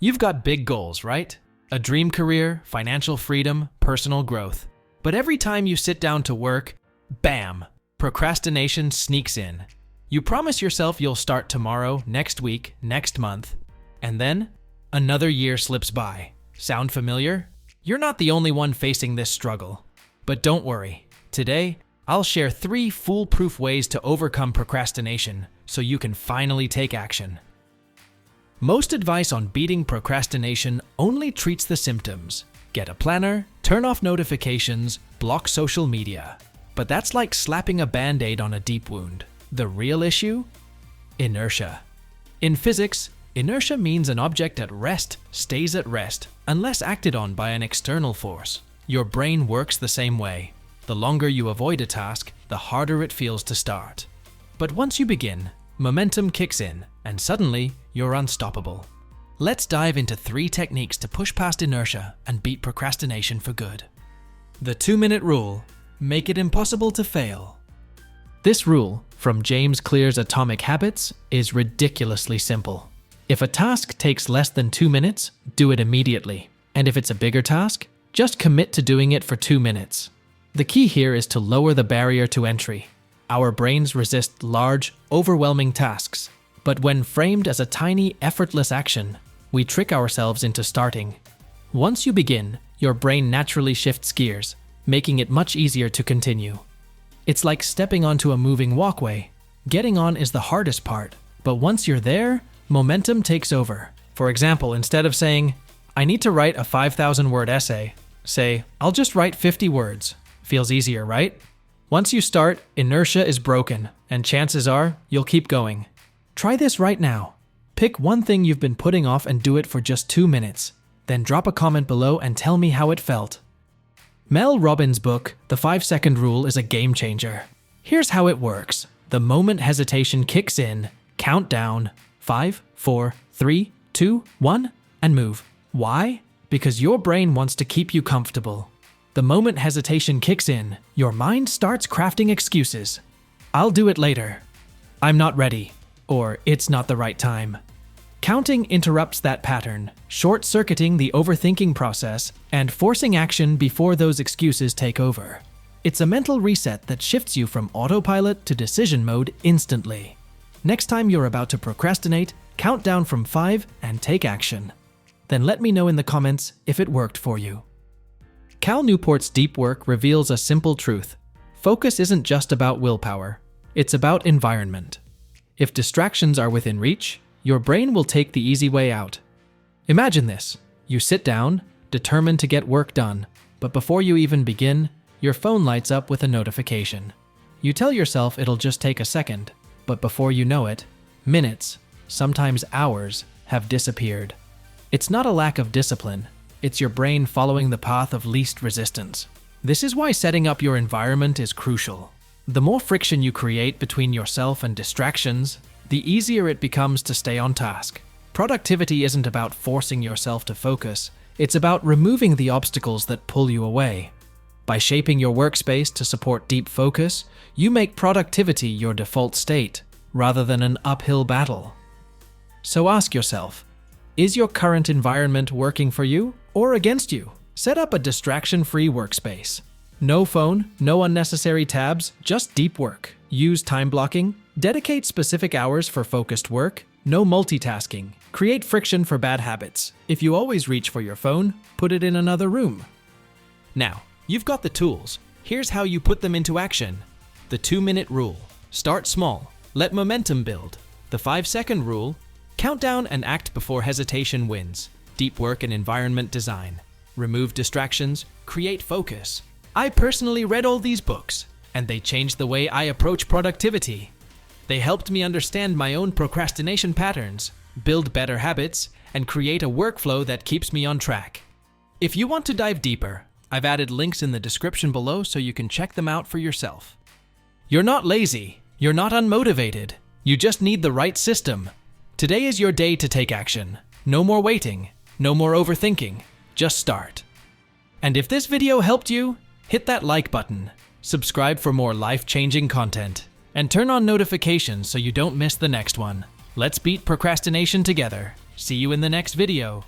You've got big goals, right? A dream career, financial freedom, personal growth. But every time you sit down to work, bam, procrastination sneaks in. You promise yourself you'll start tomorrow, next week, next month, and then another year slips by. Sound familiar? You're not the only one facing this struggle. But don't worry. Today, I'll share 3 foolproof ways to overcome procrastination so you can finally take action. Most advice on beating procrastination only treats the symptoms. Get a planner, turn off notifications, block social media. But that's like slapping a band-aid on a deep wound. The real issue? Inertia. In physics, inertia means an object at rest stays at rest unless acted on by an external force. Your brain works the same way. The longer you avoid a task, the harder it feels to start. But once you begin, momentum kicks in, and suddenly, you're unstoppable. Let's dive into 3 techniques to push past inertia and beat procrastination for good. The 2-minute rule. Make it impossible to fail. This rule, from James Clear's Atomic Habits, is ridiculously simple. If a task takes less than 2 minutes, do it immediately. And if it's a bigger task, just commit to doing it for 2 minutes. The key here is to lower the barrier to entry. Our brains resist large, overwhelming tasks. But when framed as a tiny, effortless action, we trick ourselves into starting. Once you begin, your brain naturally shifts gears, making it much easier to continue. It's like stepping onto a moving walkway. Getting on is the hardest part, but once you're there, momentum takes over. For example, instead of saying, "I need to write a 5,000-word essay," say, "I'll just write 50 words. Feels easier, right? Once you start, inertia is broken, and chances are you'll keep going. Try this right now. Pick one thing you've been putting off and do it for just 2 minutes. Then drop a comment below and tell me how it felt. Mel Robbins' book, The 5-Second Rule, is a game changer. Here's how it works. The moment hesitation kicks in, count down 5, 4, 3, 2, 1, and move. Why? Because your brain wants to keep you comfortable. The moment hesitation kicks in, your mind starts crafting excuses. I'll do it later. I'm not ready. Or it's not the right time. Counting interrupts that pattern, short-circuiting the overthinking process and forcing action before those excuses take over. It's a mental reset that shifts you from autopilot to decision mode instantly. Next time you're about to procrastinate, count down from 5 and take action. Then let me know in the comments if it worked for you. Cal Newport's deep work reveals a simple truth. Focus isn't just about willpower. It's about environment. If distractions are within reach, your brain will take the easy way out. Imagine this. You sit down, determined to get work done, but before you even begin, your phone lights up with a notification. You tell yourself it'll just take a second, but before you know it, minutes, sometimes hours, have disappeared. It's not a lack of discipline. It's your brain following the path of least resistance. This is why setting up your environment is crucial. The more friction you create between yourself and distractions, the easier it becomes to stay on task. Productivity isn't about forcing yourself to focus, it's about removing the obstacles that pull you away. By shaping your workspace to support deep focus, you make productivity your default state, rather than an uphill battle. So ask yourself, is your current environment working for you or against you? Set up a distraction-free workspace. No phone, no unnecessary tabs, just deep work. Use time blocking. Dedicate specific hours for focused work. No multitasking. Create friction for bad habits. If you always reach for your phone, put it in another room. Now, you've got the tools. Here's how you put them into action. The 2-minute rule. Start small. Let momentum build. The 5-second rule. Count down and act before hesitation wins. Deep work and environment design. Remove distractions. Create focus. I personally read all these books, and they changed the way I approach productivity. They helped me understand my own procrastination patterns, build better habits, and create a workflow that keeps me on track. If you want to dive deeper, I've added links in the description below so you can check them out for yourself. You're not lazy, you're not unmotivated, you just need the right system. Today is your day to take action. No more waiting, no more overthinking, just start. And if this video helped you, hit that like button, subscribe for more life-changing content, and turn on notifications so you don't miss the next one. Let's beat procrastination together. See you in the next video.